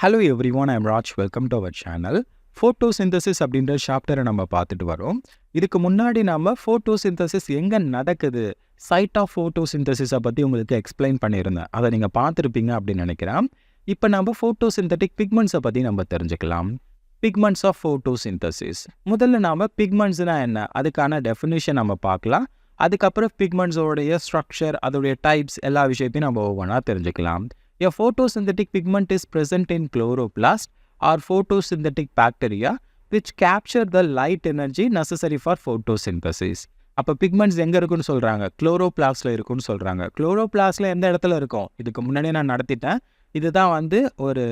Hello everyone, I'm Raj. Welcome to our channel. Photosynthesis அப்படின்ற சாப்டரை நம்ம பார்த்துட்டு வரோம். இதுக்கு முன்னாடி நம்ம ஃபோட்டோசிந்தசிஸ் எங்கே நடக்குது, சைட் ஆஃப் ஃபோட்டோசிந்தசிஸை பற்றி உங்களுக்கு எக்ஸ்பிளைன் பண்ணியிருந்தேன். அதை நீங்கள் பார்த்துருப்பீங்க அப்படின்னு நினைக்கிறேன். இப்போ நம்ம ஃபோட்டோசிந்தட்டிக் பிக்மெண்ட்ஸை பற்றி நம்ம தெரிஞ்சுக்கலாம். Pigments of photosynthesis. முதல்ல நாம் பிக்மெண்ட்ஸ்னால் என்ன, அதுக்கான டெஃபினிஷன் நம்ம பார்க்கலாம். அதுக்கப்புறம் பிக்மெண்ட்ஸோடைய ஸ்ட்ரக்சர், அதோடைய டைப்ஸ், எல்லா விஷயத்தையும் நம்ம ஒவ்வொன்றா தெரிஞ்சுக்கலாம். A photosynthetic pigment is present in chloroplast or photosynthetic bacteria which capture the light energy necessary for photosynthesis. அப்போ பிக்மெண்ட்ஸ் எங்கே இருக்குன்னு சொல்கிறாங்க? குளோரோபிளாஸ்டில் இருக்குன்னு சொல்கிறாங்க. குளோரோபிளாஸ்டில் எந்த இடத்துல இருக்கும்? இதுக்கு முன்னாடியே நான் நடத்திட்டேன். இதுதான் ஒரு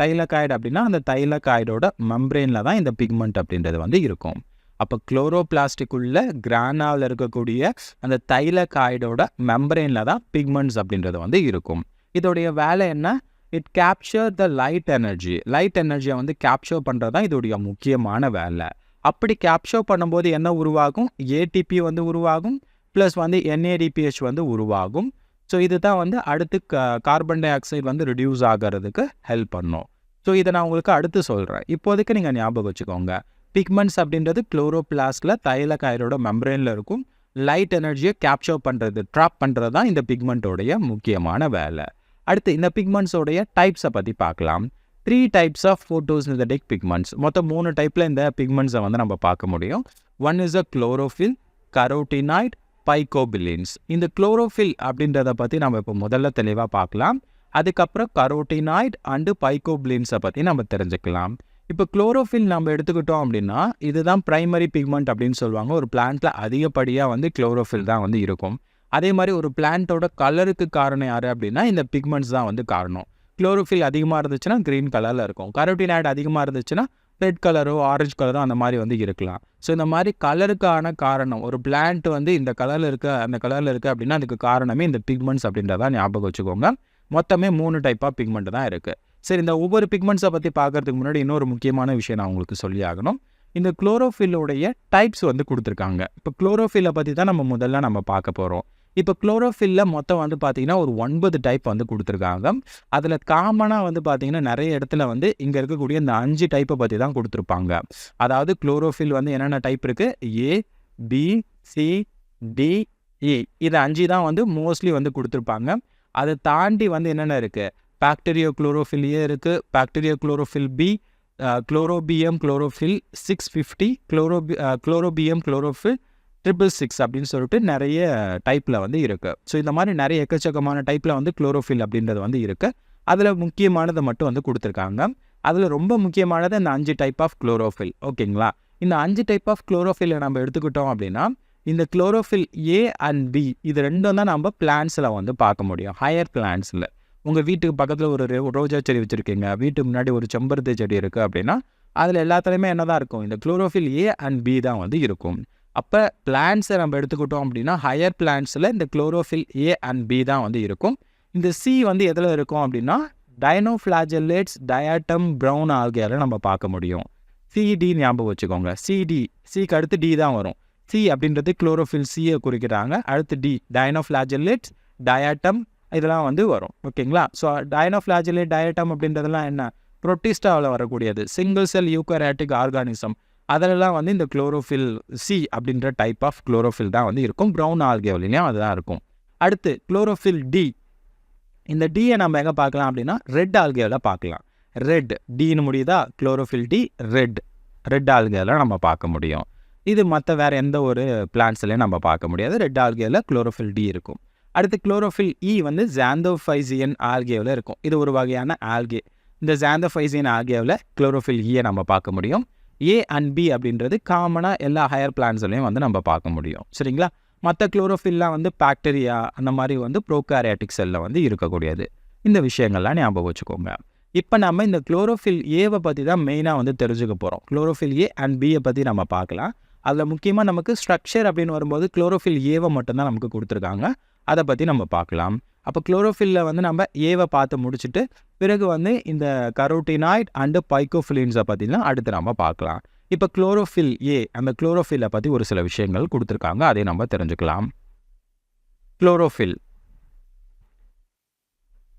தைலகாய்டு அப்படின்னா அந்த தைலகாய்டோட மெம்பரேனில் தான் இந்த பிக்மெண்ட் அப்படின்றது இருக்கும். அப்போ குளோரோபிளாஸ்டிக்குள்ள கிரானாவில் இருக்கக்கூடிய அந்த தைலகாய்டோட மெம்பரேனில் தான் பிக்மெண்ட்ஸ் அப்படின்றது இருக்கும். இதோடைய வேலை என்ன? It capture the light energy. Light எனர்ஜியை கேப்சர் பண்ணுறது தான் இதோடைய முக்கியமான வேலை. அப்படி கேப்சர் பண்ணும்போது என்ன உருவாகும்? ஏடிபி உருவாகும், ப்ளஸ் என்ஏடிபிஹெச் உருவாகும். ஸோ இதுதான் அடுத்து கார்பன் டை ஆக்சைடு ரிடியூஸ் ஆகிறதுக்கு ஹெல்ப் பண்ணும். ஸோ இதை நான் உங்களுக்கு அடுத்து சொல்கிறேன். இப்போதைக்கு நீங்கள் ஞாபகம் வச்சுக்கோங்க, பிக்மெண்ட்ஸ் அப்படின்றது குளோரோபிளாஸ்டில் தைலகாய்டோட மெம்பரேனில் இருக்கும். லைட் எனர்ஜியை கேப்சர் பண்ணுறது, ட்ராப் பண்ணுறது தான் இந்த பிக்மெண்ட்டோடைய முக்கியமான வேலை. அடுத்து இந்த பிக்மெண்ட்ஸோடைய டைப்ஸை பற்றி பார்க்கலாம். 3 types ஆஃப் ஃபோட்டோசிந்தட்டிக் பிக்மெண்ட்ஸ். மொத்தம் 3 டைப்பில் இந்த பிக்மெண்ட்ஸை நம்ம பார்க்க முடியும். One is a chlorophyll, carotenoid, phycobilins. இந்த குளோரோஃபில் அப்படின்றத பற்றி நம்ம இப்போ முதல்ல தெளிவாக பார்க்கலாம். அதுக்கப்புறம் கரோட்டினாய்ட் அண்டு பைகோபிலின்ஸை பற்றி நம்ம தெரிஞ்சுக்கலாம். இப்போ குளோரோஃபில் நம்ம எடுத்துக்கிட்டோம் அப்படின்னா இதுதான் பிரைமரி பிக்மெண்ட் அப்படின்னு சொல்லுவாங்க. ஒரு பிளான்ட்டில் அதிகப்படியாக குளோரோஃபில் தான் இருக்கும். அதே மாதிரி ஒரு பிளான்ட்டோட கலருக்கு காரணம் யார் அப்படின்னா இந்த பிக்மெண்ட்ஸ் தான் காரணம். குளோரோஃபில் அதிகமாக இருந்துச்சுன்னா க்ரீன் கலரில் இருக்கும். கரோட்டினாய்டு அதிகமாக இருந்துச்சுன்னா ரெட் கலரோ ஆரஞ்சு கலரோ அந்த மாதிரி இருக்கலாம். ஸோ இந்த மாதிரி கலருக்கான காரணம், ஒரு பிளான்ட் இந்த கலரில் இருக்குது அந்த கலரில் இருக்குது அப்படின்னா அதுக்கு காரணமே இந்த பிக்மெண்ட்ஸ் அப்படின்றதான் ஞாபகம் வச்சுக்கோங்க. மொத்தமே 3 டைப் ஆஃப் பிக்மெண்ட் தான் இருக்குது. சரி, இந்த ஒவ்வொரு பிக்மெண்ட்ஸை பற்றி பார்க்கறதுக்கு முன்னாடி இன்னொரு முக்கியமான விஷயம் நான் உங்களுக்கு சொல்லி ஆகணும். இந்த குளோரோஃபில்லோடைய டைப்ஸ் கொடுத்துருக்காங்க. இப்போ குளோரோஃபில்லை பற்றி தான் முதல்ல பார்க்க போகிறோம். இப்போ குளோரோஃபில்ல மொத்தம் பார்த்தீங்கன்னா ஒரு 9 டைப் கொடுத்துருக்காங்க. அதில் காமனாக பார்த்தீங்கன்னா நிறைய இடத்துல இங்கே இருக்கக்கூடிய இந்த 5 டைப்பை பற்றி தான் கொடுத்துருப்பாங்க. அதாவது குளோரோஃபில் என்னென்ன டைப் இருக்குது? ஏ, பி, சி, டி, இ. இது 5 தான் மோஸ்ட்லி கொடுத்துருப்பாங்க. அதை தாண்டி என்னென்ன இருக்குது? பாக்டீரியோ குளோரோஃபில் ஏ இருக்குது, பாக்டீரியோ குளோரோஃபில் பி, குளோரோபியம் குளோரோஃபில் 650, குளோரோபியம் குளோரோஃபில் 666 அப்படின்னு சொல்லிட்டு நிறைய டைப்பில் இருக்குது. ஸோ இந்த மாதிரி நிறைய எக்கச்சக்கமான டைப்பில் குளோரோஃபில் அப்படின்றது இருக்குது. அதில் முக்கியமானதை மட்டும் கொடுத்துருக்காங்க. அதில் ரொம்ப முக்கியமானது இந்த 5 டைப் ஆஃப் குளோரோஃபில். ஓகேங்களா? இந்த 5 டைப் ஆஃப் குளோரோஃபில் நம்ம எடுத்துக்கிட்டோம் அப்படின்னா இந்த குளோரோஃபில் ஏ அண்ட் பி இது ரெண்டும் தான் நம்ம பிளான்ஸில் பார்க்க முடியும். ஹையர் பிளான்ஸில் உங்கள் வீட்டுக்கு பக்கத்தில் ஒரு ரோஜா செடி வச்சுருக்கீங்க, வீட்டுக்கு முன்னாடி ஒரு செம்பருத்தி செடி இருக்குது அப்படின்னா அதில் எல்லாத்துலேயுமே என்ன தான் இருக்கும்? இந்த குளோரோஃபில் ஏ அண்ட் பி தான் இருக்கும். அப்போ பிளான்ஸை நம்ம எடுத்துக்கிட்டோம் அப்படின்னா ஹையர் பிளான்ஸில் இந்த குளோரோஃபில் ஏ அண்ட் பி தான் இருக்கும். இந்த சி எதில் இருக்கும் அப்படின்னா டைனோஃப்ளாஜெல்லேட்ஸ், டயாட்டம், ப்ரௌன் ஆல்கேல நம்ம பார்க்க முடியும். சிடி ஞாபகம் வச்சுக்கோங்க. சிக்கு அடுத்து டி தான் வரும். சி அப்படின்றது குளோரோஃபில் சியை குறிக்கிறாங்க. அடுத்து டி டைனோஃப்ளாஜெல்லேட்ஸ், டயாட்டம் இதெல்லாம் வரும். ஓகேங்களா? ஸோ டைனோஃப்ளாஜெல்லேட், டயாட்டம் அப்படின்றதெல்லாம் என்ன? புரோட்டிஸ்டாவில் வரக்கூடியது, சிங்கிள் செல் யூகரியாட்டிக் ஆர்கானிசம். அதிலெல்லாம் இந்த குளோரோஃபில் சி அப்படின்ற டைப் ஆஃப் குளோரோஃபில் தான் இருக்கும். ப்ரௌன் ஆல்கேவிலையும் அதுதான் இருக்கும். அடுத்து குளோரோஃபில் டி. இந்த டியை நம்ம எங்கே பார்க்கலாம் அப்படின்னா ரெட் ஆல்கேவில் பார்க்கலாம். ரெட் டின்னு முடியுதா? குளோரோஃபில் டி ரெட் ஆல்கேவில் நம்ம பார்க்க முடியும். இது மற்ற வேறு எந்த ஒரு பிளான்ட்ஸ்லையும் நம்ம பார்க்க முடியாது. ரெட் ஆல்கேவில் குளோரோஃபில் டி இருக்கும். அடுத்து குளோரோஃபில் இ ஜாந்தோஃபைசியன் ஆல்கேவில் இருக்கும். இது ஒரு வகையான ஆல்கே. இந்த ஜாந்தோஃபைசியன் ஆல்கேவில் குளோரோஃபில் ஈயை நம்ம பார்க்க முடியும். ஏ அண்ட் பி அப்படின்றது காமனாக எல்லா ஹையர் பிளான்ட்ஸ்லையும் நம்ம பார்க்க முடியும். சரிங்களா? மற்ற குளோரோஃபில்லாம் பாக்டீரியா அந்த மாதிரி ப்ரோகாரியாட்டிக் செல்லில் இருக்கக்கூடியது. இந்த விஷயங்கள்லாம் ஞாபகம் வச்சுக்கோங்க. இப்போ நம்ம இந்த குளோரோஃபில் ஏவை பற்றி தான் மெயினாக தெரிஞ்சுக்க போகிறோம். குளோரோஃபில் ஏ அண்ட் பியை பற்றி நம்ம பார்க்கலாம். அதில் முக்கியமாக நமக்கு ஸ்ட்ரக்சர் அப்படின்னு வரும்போது குளோரோஃபில் ஏவை மட்டும்தான் நமக்கு கொடுத்துருக்காங்க. அதை பற்றி நம்ம பார்க்கலாம். அப்போ குளோரோஃபில்ல நம்ம ஏவை பார்த்து முடிச்சுட்டு பிறகு இந்த கரோட்டினாய்ட் அண்டு பைகோஃபிலின்ஸை பற்றிலாம் அடுத்து நம்ம பார்க்கலாம். இப்போ குளோரோஃபில் ஏ, அந்த குளோரோஃபில்லை பற்றி ஒரு சில விஷயங்கள் கொடுத்துருக்காங்க, அதை நம்ம தெரிஞ்சுக்கலாம். Chlorophyll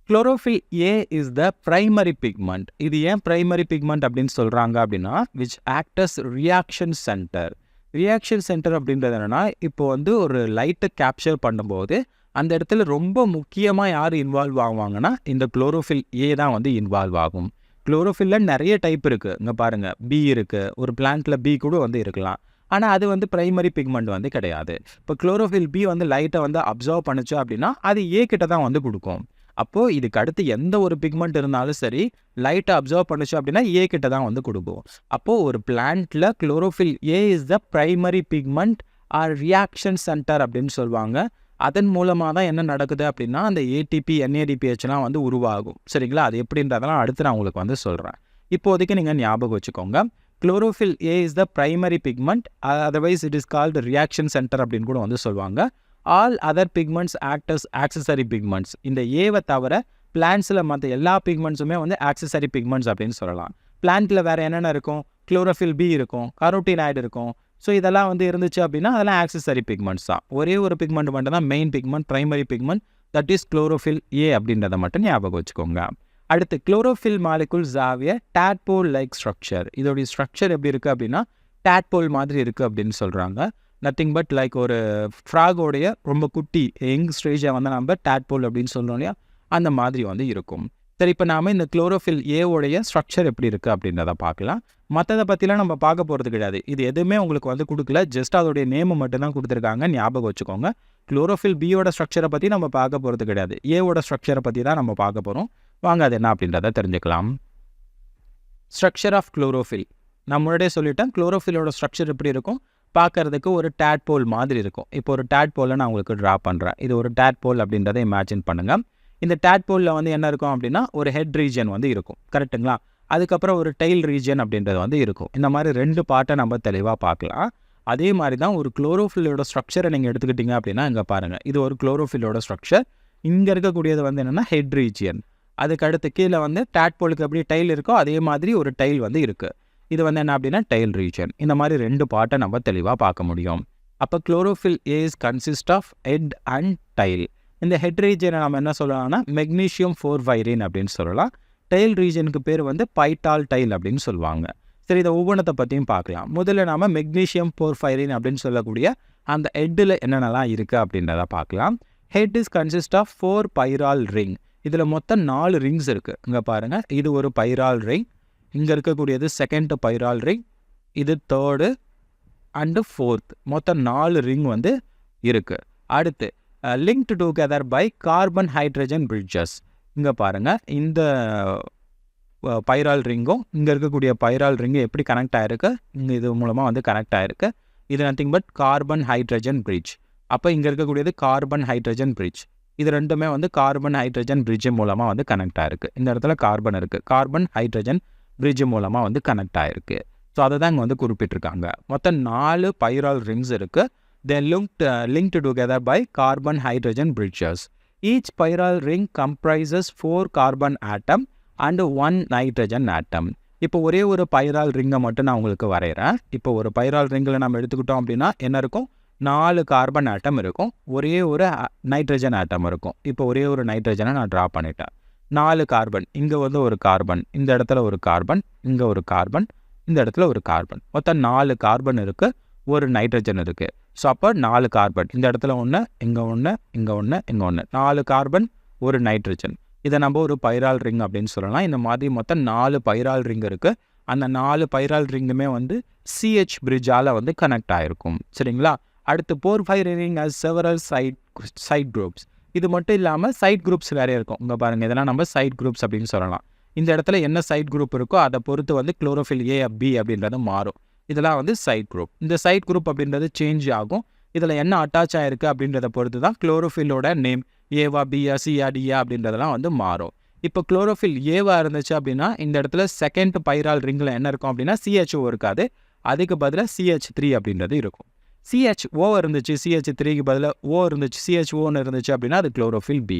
chlorophyll A is the primary pigment. இது ஏன் பிரைமரி பிக்மெண்ட் அப்படின்னு சொல்கிறாங்க அப்படின்னா, which acts reaction centre. Reaction centre அப்படின்றது என்னென்னா, இப்போ வந்து ஒரு லைட்டை கேப்சர் பண்ணும்போது அந்த இடத்துல ரொம்ப முக்கியமாக யார் இன்வால்வ் ஆகுவாங்கன்னா, இந்த குளோரோஃபில் ஏ தான் வந்து இன்வால்வ் ஆகும். குளோரோஃபில்ல நிறைய டைப் இருக்குது. இங்கே பாருங்கள், பி இருக்குது. ஒரு பிளான்ட்டில் பி கூட வந்து இருக்கலாம். ஆனால் அது வந்து பிரைமரி பிக்மெண்ட் வந்து கிடையாது. இப்போ குளோரோஃபில் பி வந்து லைட்டை வந்து அப்சர்வ் பண்ணுச்சு அப்படின்னா அது ஏ கிட்ட தான் வந்து கொடுக்கும். அப்போது இதுக்கு அடுத்து எந்த ஒரு பிக்மெண்ட் இருந்தாலும் சரி, லைட்டை அப்சர்வ் பண்ணுச்சு அப்படின்னா ஏ கிட்ட தான் வந்து கொடுக்கும். அப்போது ஒரு பிளான்ட்டில் chlorophyll A is the primary pigment or reaction centre அப்படின்னு சொல்லுவாங்க. அதன் மூலமாக தான் என்ன நடக்குது அப்படின்னா, அந்த ஏடிபி NADPHலாம் வந்து உருவாகும். சரிங்களா? அது எப்படின்றதெல்லாம் அடுத்து நான் உங்களுக்கு வந்து சொல்கிறேன். இப்போதைக்கு நீங்கள் ஞாபகம் வச்சுக்கோங்க, chlorophyll A is the primary pigment, otherwise it is called reaction centre அப்படின்னு கூட வந்து சொல்லுவாங்க. All other pigments act as accessory pigments. இந்த ஏவை தவிர பிளான்ட்ஸில் மற்ற எல்லா பிக்மெண்ட்ஸுமே வந்து ஆக்சசரி பிக்மெண்ட்ஸ் அப்படின்னு சொல்லலாம். பிளான்ட்டில் வேறு என்னென்ன இருக்கும்? குளோரோஃபில் பி இருக்கும், கரோட்டினாய்டு இருக்கும். ஸோ இதெல்லாம் வந்து இருந்துச்சு அப்படின்னா அதெல்லாம் ஆக்சசரி பிக்மெண்ட்ஸ் தான். ஒரே ஒரு பிக்மெண்ட் மட்டும் தான் main pigment, primary pigment, that is chlorophyll ஏ அப்படின்றத மட்டும் ஞாபகம் வச்சுக்கோங்க. அடுத்து, chlorophyll molecules have a tadpole like structure. இதோடைய ஸ்ட்ரக்சர் எப்படி இருக்குது அப்படின்னா டேட்போல் மாதிரி இருக்குது அப்படின்னு சொல்கிறாங்க. நத்திங் பட் லைக் ஒரு ஃப்ராகோடைய ரொம்ப குட்டி யங் ஸ்டேஜை வந்து நம்ம டேட்போல் அப்படின்னு சொல்கிறோம் இல்லையா, அந்த மாதிரி வந்து இருக்கும். சரி, இப்போ நாம் இந்த குளோரோஃபில் ஏவோடைய ஸ்ட்ரக்சர் எப்படி இருக்குது அப்படின்றத பார்க்கலாம். மற்றதை பற்றிலாம் நம்ம பார்க்க போகிறது கிடையாது. இது எதுவுமே உங்களுக்கு வந்து கொடுக்கல, ஜஸ்ட் அதோடைய நேமை மட்டும்தான் கொடுத்துருக்காங்க, ஞாபகம் வச்சுக்கோங்க. குளோரோஃபில் பியோட ஸ்ட்ரக்சரை பற்றி நம்ம பார்க்க போகிறது கிடையாது, ஏவோட ஸ்ட்ரக்சரை பற்றி தான் நம்ம பார்க்க போகிறோம். வாங்க அது என்ன அப்படின்றத தெரிஞ்சுக்கலாம். Structure of chlorophyll. நான் முன்னாடியே சொல்லிட்டேன், குளோரோஃபிலோட ஸ்ட்ரக்சர் எப்படி இருக்கும், பார்க்கறதுக்கு ஒரு டேட்போல் மாதிரி இருக்கும். இப்போ ஒரு டேட்போலை நான் உங்களுக்கு ட்ரா பண்ணுறேன். இது ஒரு டேட்போல் அப்படின்றத இமேஜின் பண்ணுங்கள். இந்த டேட்போலில் வந்து என்ன இருக்கும் அப்படின்னா ஒரு ஹெட் ரீஜன் வந்து இருக்கும், கரெக்டுங்களா? அதுக்கப்புறம் ஒரு டெயில் ரீஜன் அப்படின்றது வந்து இருக்கும். இந்த மாதிரி ரெண்டு பார்ட்டை நம்ம தெளிவாக பார்க்கலாம். அதே மாதிரி தான் ஒரு குளோரோஃபிலோட ஸ்ட்ரக்சரை நீங்கள் எடுத்துக்கிட்டிங்க அப்படின்னா இங்கே பாருங்கள், இது ஒரு குளோரோஃபிலோட ஸ்ட்ரக்சர். இங்கே இருக்கக்கூடியது வந்து என்னென்னா ஹெட் ரீஜியன். அதுக்கு அடுத்து கீழே வந்து டேட்போலுக்கு எப்படி டைல் இருக்கோ அதே மாதிரி ஒரு டைல் வந்து இருக்குது. இது வந்து என்ன அப்படின்னா டெயில் ரீஜன். இந்த மாதிரி ரெண்டு பார்ட்டை நம்ம தெளிவாக பார்க்க முடியும். அப்போ chlorophyll a's consist of head and tail. இந்த ஹெட் ரீஜனை நம்ம என்ன சொல்லலாம்னா மெக்னீஷியம் 4 அப்படின்னு சொல்லலாம். டெயில் ரீஜனுக்கு பேர் வந்து பைட்டால் டைல் அப்படின்னு சொல்லுவாங்க. சரி, இதை ஒவ்வொன்றத்தை பற்றியும் பார்க்கலாம். முதல்ல நாம் மெக்னீஷியம் 4 அப்படின்னு சொல்லக்கூடிய அந்த ஹெட்டில் என்னென்னலாம் இருக்குது அப்படின்றத பார்க்கலாம். Head is consist of 4 pyrrole ring. இதில் மொத்தம் 4 ரிங்ஸ் இருக்குது. இங்கே பாருங்கள், இது ஒரு பைரால் ரிங், இங்கே இருக்கக்கூடியது செகண்ட் பைரால் ரிங், இது தேர்டு அண்டு ஃபோர்த். மொத்தம் 4 ரிங் வந்து இருக்குது. அடுத்து linked together by carbon hydrogen bridges. இங்கே பாருங்கள், இந்த பைரால் ரிங்கும் இங்கே இருக்கக்கூடிய பைரால் ரிங்கும் எப்படி கனெக்ட் ஆகிருக்கு, இங்கே இது மூலமாக வந்து கனெக்ட் ஆகிருக்கு. இது nothing but carbon hydrogen bridge. அப்போ இங்கே இருக்கக்கூடியது கார்பன் ஹைட்ரஜன் பிரிட்ஜ். இது ரெண்டுமே வந்து கார்பன் ஹைட்ரஜன் பிரிட்ஜ் மூலமாக வந்து கனெக்ட் ஆகிருக்கு. இந்த இடத்துல கார்பன் இருக்குது, கார்பன் ஹைட்ரஜன் பிரிட்ஜ் மூலமாக வந்து கனெக்ட் ஆகிருக்கு. ஸோ அதை தான் இங்கே வந்து குறிப்பிட்டிருக்காங்க. மொத்தம் 4 பைரால் ரிங்ஸ் இருக்குது. They linked together by carbon hydrogen bridges. Each chiral ring comprises 4 carbon atom and 1 nitrogen atom. இப்போ ஒரே ஒரு பைரால் ரிங்கை மட்டும் நான் உங்களுக்கு வரைகிறேன். இப்போ ஒரு பைரால் ரிங்கில் நம்ம எடுத்துக்கிட்டோம் அப்படின்னா என்ன இருக்கும், 4 கார்பன் ஆட்டம் இருக்கும், ஒரே ஒரு நைட்ரஜன் ஆட்டம் இருக்கும். இப்போ ஒரே ஒரு நைட்ரஜனை நான் ட்ரா பண்ணிட்டேன். 4 கார்பன், இங்கே வந்து ஒரு கார்பன், இந்த இடத்துல ஒரு கார்பன், இங்கே ஒரு கார்பன், இந்த இடத்துல ஒரு கார்பன். மொத்தம் 4 கார்பன் இருக்குது, ஒரு நைட்ரஜன் இருக்குது. ஸோ அப்போ 4 கார்பன், இந்த இடத்துல ஒன்று, இங்கே ஒன்று, இங்கே ஒன்று, இங்கே ஒன்று, 4 கார்பன், ஒரு நைட்ரஜன். இதை நம்ம ஒரு பைரால் ரிங் அப்படின்னு சொல்லலாம். இந்த மாதிரி மொத்தம் 4 பைரால் ரிங் இருக்குது. அந்த 4 பைரால் ரிங்குமே வந்து CH பிரிட்ஜால் வந்து கனெக்ட் ஆகிருக்கும். சரிங்களா? அடுத்து porphyrin ring has several side groups. இது மட்டும் இல்லாமல் சைட் குரூப்ஸ் வேறே இருக்கும். இங்கே பாருங்கள், இதெல்லாம் நம்ம சைட் குரூப்ஸ் அப்படின்னு சொல்லலாம். இந்த இடத்துல என்ன சைட் குரூப் இருக்கோ அதை பொறுத்து வந்து குளோரோஃபில் ஏ பி அப்படின்றது மாறும். இதெல்லாம் வந்து சைட் குரூப். இந்த சைட் குரூப் அப்படின்றது சேஞ்ச் ஆகும். இதில் என்ன அட்டாச் ஆகிருக்கு அப்படின்றத பொறுத்து தான் குளோரோஃபிலோட நேம் ஏவா பியா சியா டியா அப்படின்றதெல்லாம் வந்து மாறும். இப்போ குளோரோஃபில் ஏவா இருந்துச்சு அப்படின்னா இந்த இடத்துல செகண்ட் பைரால் ரிங்கில் என்ன இருக்கும் அப்படின்னா CHO இருக்காது, அதுக்கு பதிலாக CH3 அப்படின்றது இருக்கும். CHO இருந்துச்சு, CH3க்கு பதிலாக O இருந்துச்சு, CHOன்னு இருந்துச்சு அப்படின்னா அது குளோரோஃபில் பி.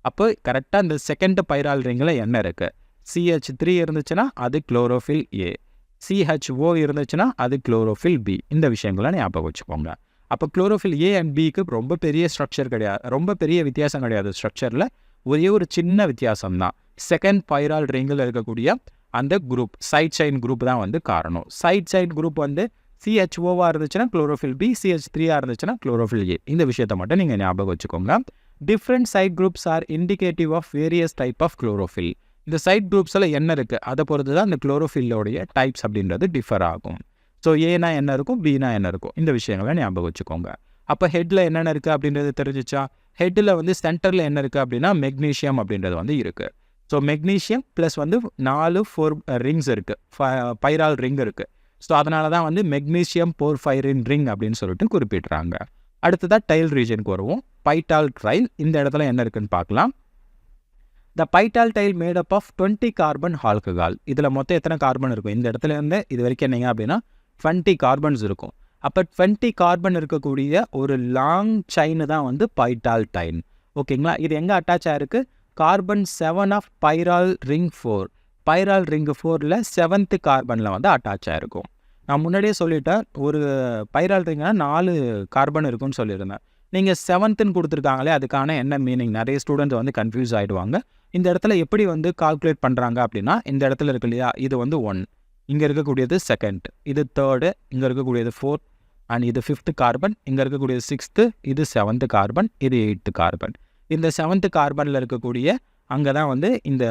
அப்போ கரெக்டாக இந்த செகண்ட் பைரால் ரிங்கில் என்ன இருக்குது, CH3 இருந்துச்சுன்னா அது குளோரோஃபில் ஏ, CHO இருந்துச்சுன்னா அது குளோரோஃபில் பி. இந்த விஷயங்களை ஞாபகம் வச்சுக்கோங்க. அப்போ குளோரோஃபில் ஏ அண்ட் பிக்கு ரொம்ப பெரிய ஸ்ட்ரக்சர் கிடையாது, ரொம்ப பெரிய வித்தியாசம் கிடையாது ஸ்ட்ரக்சரில். ஒரே ஒரு சின்ன வித்தியாசம் தான். செகண்ட் பைரால் ரிங்கில் இருக்கக்கூடிய அந்த குரூப் சைட் செயின் குரூப் தான் வந்து காரணம். சைட் செயின் குரூப் வந்து CHOவாக இருந்துச்சுன்னா குளோரோஃபில் பி, CH3ஆக இருந்துச்சுன்னா குளோரோஃபில் ஏ. இந்த விஷயத்தை மட்டும் நீங்கள் ஞாபகம் வச்சுக்கோங்க. Different side groups are indicative of various type of chlorophyll. இந்த சைட் குரூப்ஸில் என்ன இருக்குது அதை பொறுத்து தான் இந்த குளோரோஃபில்லோடைய டைப்ஸ் அப்படின்றது டிஃபர் ஆகும். ஸோ ஏனா என்ன இருக்கும், பினா என்ன இருக்கும், இந்த விஷயங்களை ஞாபகம் வச்சுக்கோங்க. அப்போ ஹெட்டில் என்னென்ன இருக்குது அப்படின்றது தெரிஞ்சிச்சா? ஹெட்டில் வந்து சென்டரில் என்ன இருக்குது அப்படின்னா மெக்னீஷியம் அப்படின்றது வந்து இருக்குது. ஸோ மெக்னீஷியம் ப்ளஸ் வந்து 4 ரிங்ஸ் இருக்குது, பைரால் ரிங் இருக்குது. ஸோ அதனால தான் வந்து மெக்னீஷியம் போர்ஃபைரின் ரிங் அப்படின்னு சொல்லிட்டு குறிப்பிட்றாங்க. அடுத்ததாக டைல் ரீஜனுக்கு வருவோம். பைட்டால் டைல் இந்த இடத்துல என்ன இருக்குன்னு பார்க்கலாம். The phytol tail made up of 20 carbon alcohol. இதில் மொத்தம் எத்தனை கார்பன் இருக்கும்? இந்த இடத்துல இருந்து இது வரைக்கும் என்னங்க அப்படின்னா 20 கார்பன்ஸ் இருக்கும். அப்போ 20 கார்பன் இருக்கக்கூடிய ஒரு லாங் செயின் தான் வந்து பைட்டால் டைல். ஓகேங்களா? இது எங்கே அட்டாச் ஆகிருக்கு? Carbon 7 of pyrrole ring 4. Pyrrole ring 4ல் 7th கார்பனில் வந்து அட்டாச் ஆகிருக்கும். நான் முன்னாடியே சொல்லிட்டேன், ஒரு பைரால் ரிங்னா 4 கார்பன் இருக்குன்னு சொல்லியிருந்தேன். நீங்கள் 7th கொடுத்துருக்காங்களே, அதுக்கான என்ன மீனிங்? நிறைய ஸ்டூடெண்ட்ஸ் வந்து கன்ஃபியூஸ் ஆகிடுவாங்க. இந்த இடத்துல எப்படி வந்து கால்குலேட் பண்ணுறாங்க அப்படின்னா, இந்த இடத்துல இருக்கு இல்லையா, இது வந்து 1, இங்கே இருக்கக்கூடியது 2nd, இது 3rd, இங்கே இருக்கக்கூடியது 4th, அண்ட் இது 5th கார்பன், இங்கே இருக்கக்கூடியது 6th, இது 7th கார்பன், இது 8th கார்பன். இந்த 7th கார்பனில் இருக்கக்கூடிய அங்கே தான் வந்து இந்த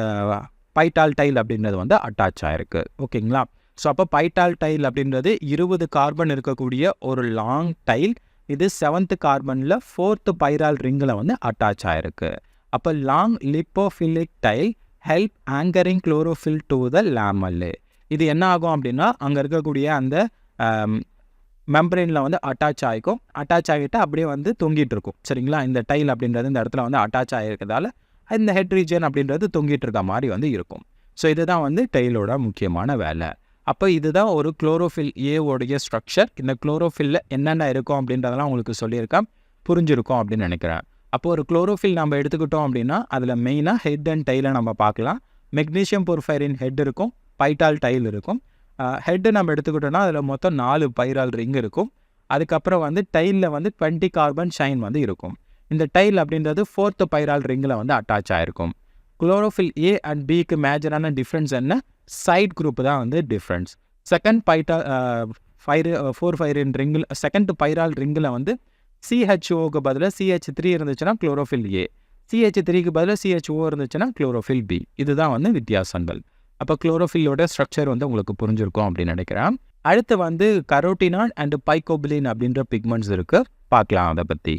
பைட்டால் டைல் அப்படின்றது வந்து அட்டாச் ஆகிருக்கு. ஓகேங்களா? ஸோ அப்போ பைட்டால் டைல் அப்படின்றது 20 கார்பன் இருக்கக்கூடிய ஒரு லாங் டைல். இது 7th கார்பனில் 4th பைரால் ரிங்கில் வந்து அட்டாச் ஆகிருக்கு. அப்போ long lipophilic tail help anchoring chlorophyll to the lamella. இது என்ன ஆகும் அப்படின்னா, அங்கே இருக்கக்கூடிய அந்த மெம்பரேனில் வந்து அட்டாச் ஆகிக்கும். அட்டாச் ஆகிட்டு அப்படியே வந்து தொங்கிட்டு இருக்கும். சரிங்களா? இந்த டைல் அப்படின்றது இந்த இடத்துல வந்து அட்டாச் ஆகிருக்கிறதால இந்த ஹெட் ரீஜன் அப்படின்றது தொங்கிட்டு இருக்க மாதிரி வந்து இருக்கும். ஸோ இதுதான் வந்து டைலோட முக்கியமான வேலை. அப்போ இதுதான் ஒரு குளோரோஃபில் ஏவோடைய ஸ்ட்ரக்சர். இந்த குளோரோஃபில்ல என்னென்ன இருக்கும் அப்படின்றதெல்லாம் உங்களுக்கு சொல்லியிருக்கேன், புரிஞ்சிருக்கும் அப்படின்னு நினைக்கிறேன். அப்போ ஒரு குளோரோஃபில் நம்ம எடுத்துக்கிட்டோம் அப்படின்னா அதில் மெயினாக ஹெட் அண்ட் டைலை நம்ம பார்க்கலாம். மெக்னீஷியம் போர்ஃபைரின் ஹெட் இருக்கும், பைட்டால் டைல் இருக்கும். ஹெட்டு நம்ம எடுத்துக்கிட்டோம்னா அதில் மொத்தம் 4 பைரால் ரிங் இருக்கும். அதுக்கப்புறம் வந்து டைலில் வந்து 20 கார்பன் ஷைன் வந்து இருக்கும். இந்த டைல் அப்படின்றது 4th பைரால் ரிங்கில் வந்து அட்டாச் ஆகிருக்கும். குளோரோஃபில் ஏ அண்ட் பிக்கு மேஜரான டிஃப்ரென்ஸ் என்ன? சைட் குரூப் தான் வந்து டிஃப்ரென்ஸ். செகண்ட் போர்ஃபைரின் ரிங்கில், 2nd பைரால் ரிங்கில் வந்து CHOக்கு பதிலாக CH3 இருந்துச்சுன்னா குளோரோஃபில் ஏ, CH3க்கு பதிலாக CHO இருந்துச்சுன்னா குளோரோஃபில் பி. இதுதான் வந்து வித்தியாசங்கள். அப்போ குளோரோஃபில்லோட ஸ்ட்ரக்சர் வந்து உங்களுக்கு புரிஞ்சிருக்கும் அப்படின்னு நினைக்கிறேன். அடுத்து வந்து கரோட்டினான் அண்ட் பைகோபிலின் அப்படின்ற பிக்மெண்ட்ஸ் இருக்குது, பார்க்கலாம் அதை பற்றி.